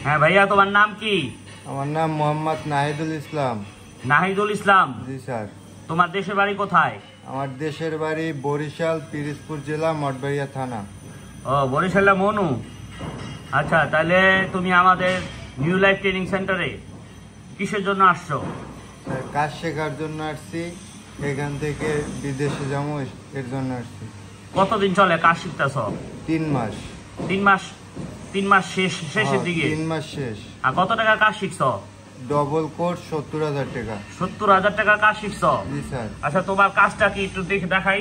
হ্যাঁ ভাইয়া, তোমার নাম কি? আমার নাম মোহাম্মদ নাহিদুল ইসলাম। নাহিদুল ইসলাম। জি স্যার। তোমার দেশের বাড়ি কোথায়? আমার দেশের বাড়ি বরিশাল, পিরোজপুর জেলা, মঠবাড়িয়া থানা। ও, বরিশালে মনু। আচ্ছা, তাহলে তুমি আমাদের নিউ লাইফ ট্রেনিং সেন্টারে কিসের জন্য আসছো? স্যার, কাজ শেখার জন্য আসছি। এখান থেকে বিদেশে যাবো, এর জন্য আসছি। কতদিন চলে কাজ শিখতেছ? 3 মাস। 3 মাস? 3 মাস শেষের দিকে? 3 মাস শেষ। আর কত টাকা কাজ শিখছ? ডবল কোর্স 70,000 টাকা। 70,000 টাকা কাজ শিখছ? জি স্যার। আচ্ছা, তোমার কাজটা কি একটু দেখে দেখাই।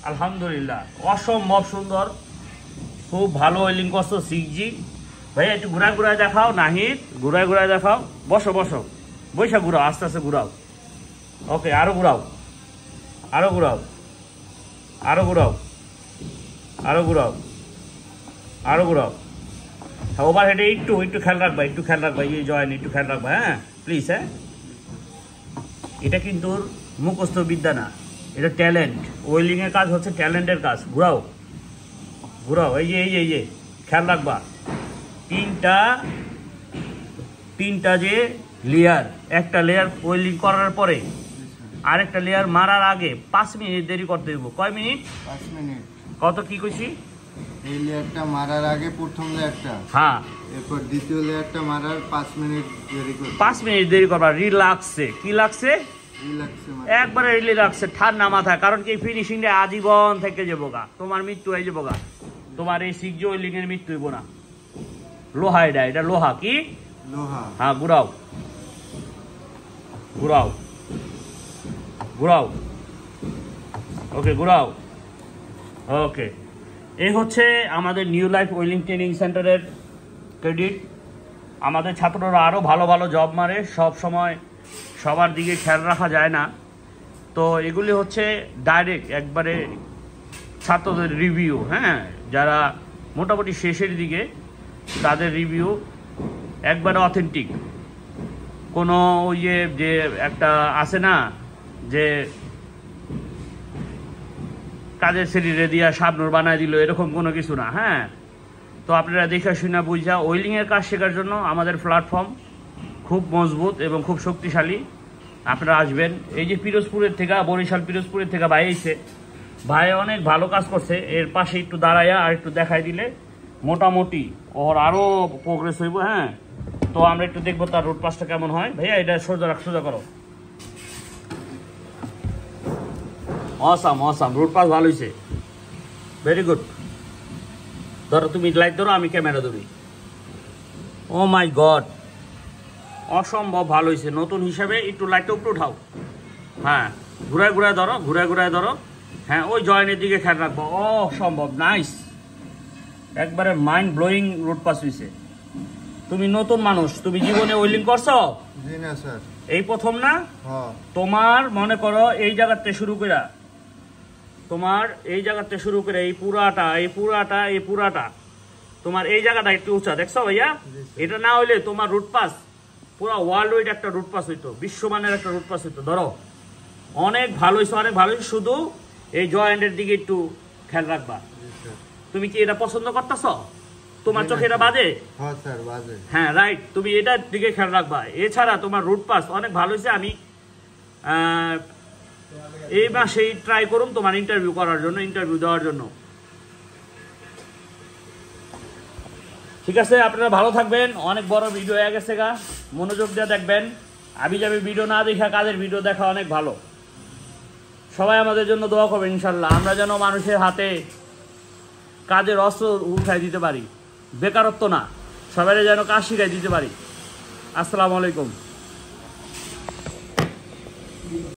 আলহামদুলিল্লাহ, অসম্ভব সুন্দর, খুব ভালো ওয়েল্ডিং করছো। 6G ভাইয়া, একটু ঘুরায় ঘুরায় দেখাও। নাহিদ, ঘুরায় ঘুরায় দেখাও। বসো বসো, বৈশা ঘুরাও, আস্তে আস্তে ঘুরাও। ওকে, আরো ঘুরাও, আরো ঘুরাও, আরো ঘুরাও, আরো ঘুরাও, আরো ঘুরাও। হ্যাঁ, ওভার হেডে একটু একটু খেয়াল রাখবা, একটু খেয়াল রাখবা, এই জয়েন একটু খেয়াল রাখবা। হ্যাঁ প্লিজ। হ্যাঁ, এটা কিন্তু মুখস্থ বিদ্যা না, এটা ট্যালেন্ট। ওয়েল্ডিং এর কাজ হচ্ছে ট্যালেন্টের কাজ। ঘুরাও ঘুরাও, এই যে এই যে এই যে খেয়াল রাখবা। তিনটা যে লেয়ার, একটা লেয়ার ওয়েল্ডিং করার পরে আরেকটা লেয়ার মারার আগে 5 মিনিট দেরি করতে দেবো। কয় মিনিট? 5 মিনিট। কত কি কইছি? এই লেয়ারটা মারার আগে প্রথম লেয়ারটা, হ্যাঁ, এরপর দ্বিতীয় লেয়ারটা মারার 5 মিনিট দেরি করতে। 5 মিনিট দেরি করবা। রিল্যাক্সে। কি লাগছে? রিল্যাক্সে। একবারে রিল্যাক্সে, ঠান্ডা মাথায়। কারণ কি, ফিনিশিংটা আজীবন থেকে যাবো গা, তোমার মৃত্যু হয়ে যাবো গা। তোমার এই 6G ওয়েল্ডিং এর মৃত্যু হইব না। লোহা, এটা লোহা। কি লোহা? হ্যাঁ, ঘুরাও ঘুরাও ঘুরাও। ওকে, ঘুরাও। ওকে, এই হচ্ছে আমাদের নিউ লাইফ ওয়েল্ডিং ট্রেনিং সেন্টারের ক্রেডিট। আমাদের ছাত্ররা আরও ভালো ভালো জব মারে, সব সময় সবার দিকে খেয়াল রাখা যায় না। তো এগুলি হচ্ছে ডাইরেক্ট একবারে ছাত্রদের রিভিউ। হ্যাঁ, যারা মোটামুটি শেষের দিকে, তাদের রিভিউ একবারে অথেন্টিক। কোনো ওই যে একটা আছে না, যে কাজের শরীরে দিয়া সাবনুর বানায় দিল, এরকম কোনো কিছু না। হ্যাঁ, তো আপনারা দেখে শুনে বুঝা ওয়েল্ডিংয়ের কাজ শেখার জন্য আমাদের প্ল্যাটফর্ম খুব মজবুত এবং খুব শক্তিশালী। আপনারা আসবেন। এই যে পিরোজপুরের থেকে, বরিশাল পিরোজপুরের থেকে ভাই এসে, ভাই অনেক ভালো কাজ করছে। এর পাশে একটু দাঁড়াইয়া আর একটু দেখাই দিলে মোটামুটি ওর আরও প্রোগ্রেস হইব। হ্যাঁ, তো আমরা একটু দেখবো তার রুট পাসটা কেমন হয়। ভাইয়া, এটা সোজা করো। অসাম, রুট পাস ভালো হয়েছে, ভেরি গুড। ধরো, তুমি লাইট ধরো, আমি ক্যামেরা ধরি। ও মাই গড, অসম্ভব ভালো হয়েছে। নতুন হিসাবে একটু লাইটটা উপরে উঠাও। হ্যাঁ, ঘুরায় ঘুরায় ধরো, ঘুরায় ঘুরায় ধরো। হ্যাঁ, ওই জয়েন্টের দিকে খেয়াল রাখবো। অসম্ভব নাইস, একবারে মাইন্ড ব্লোয়িং রুট পাস হয়েছে। তুমি নতুন মানুষ, তুমি জীবনে ওয়েল্ডিং করছো? জি না স্যার, এই প্রথম না? হ্যাঁ। তোমার মনে করো এই জায়গাতে শুরু করে, তোমার এই জায়গাতে শুরু করে এই পুরাটা তোমার এই জায়গাটা একটু উঁচা, দেখছো ভাইয়া? এটা না হইলে তোমার রুট পাস পুরো ওয়ার্ল্ড ওয়াইড একটা রুট পাস হইতো, বিশ্বমানের একটা রুট পাস হইতো। ধরো, অনেক ভালো হয়েছে, অনেক ভালো হয়েছে। শুধু এই জয়েন্টের দিকে একটু খেয়াল রাখবা। তুমি কি এটা পছন্দ করতেছ? তোমার চোখে এটা বাজে? হ্যাঁ স্যার, বাজে। হ্যাঁ, রাইট, তুমি এটার দিকে খেয়াল রাখবা। এছাড়া তোমার রুট পাস অনেক ভালো হয়েছে। আমি এই মাসেই ট্রাই করুন তোমার ইন্টারভিউ দেওয়ার জন্য। ঠিক আছে, আপনারা ভালো থাকবেন। অনেক বড় ভিডিও হয়ে গেছে গা, মনোযোগ দিয়ে দেখবেন। আবিজাবি ভিডিও না দেখা কাজের ভিডিও দেখা অনেক ভালো। সবাই আমাদের জন্য দোয়া করবেন ইনশাল্লাহ, আমরা যেন মানুষের হাতে কাজের অস্ত্র উঠাই দিতে পারি, বেকারত্ব না, সবাই যেন কাজ শিখাই দিতে পারি। আসসালামু আলাইকুম।